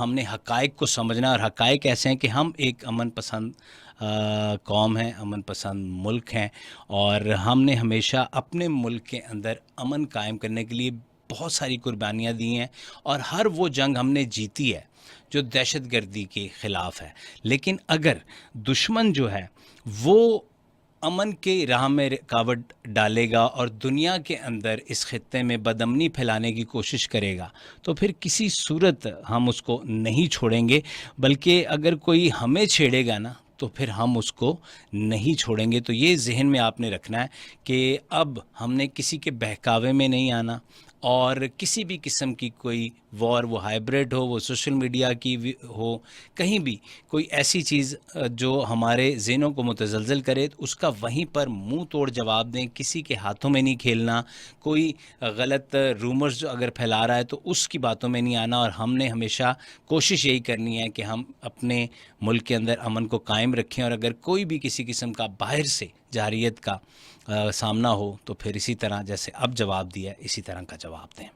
اب ہم نے حقائق کو سمجھنا، اور حقائق ایسے ہیں کہ ہم ایک امن پسند قوم ہیں، امن پسند ملک ہیں، اور ہم نے ہمیشہ اپنے ملک کے اندر امن قائم کرنے کے لیے بہت ساری قربانیاں دی ہیں، اور ہر وہ جنگ ہم نے جیتی ہے جو دہشت گردی کے خلاف ہے۔ لیکن اگر دشمن جو ہے وہ امن کے راہ میں رکاوٹ ڈالے گا اور دنیا کے اندر اس خطے میں بدامنی پھیلانے کی کوشش کرے گا، تو پھر کسی صورت ہم اس کو نہیں چھوڑیں گے، بلکہ اگر کوئی ہمیں چھیڑے گا نا تو پھر ہم اس کو نہیں چھوڑیں گے۔ تو یہ ذہن میں آپ نے رکھنا ہے کہ اب ہم نے کسی کے بہکاوے میں نہیں آنا، اور کسی بھی قسم کی کوئی وار، وہ ہائبریڈ ہو، وہ سوشل میڈیا کی ہو، کہیں بھی کوئی ایسی چیز جو ہمارے ذہنوں کو متزلزل کرے، اس کا وہیں پر منہ توڑ جواب دیں، کسی کے ہاتھوں میں نہیں کھیلنا۔ کوئی غلط رومرز جو اگر پھیلا رہا ہے تو اس کی باتوں میں نہیں آنا، اور ہم نے ہمیشہ کوشش یہی کرنی ہے کہ ہم اپنے ملک کے اندر امن کو قائم رکھیں، اور اگر کوئی بھی کسی قسم کا باہر سے جارحیت کا سامنا ہو تو پھر اسی طرح جیسے اب جواب دیا ہے اسی طرح کا جواب دیں۔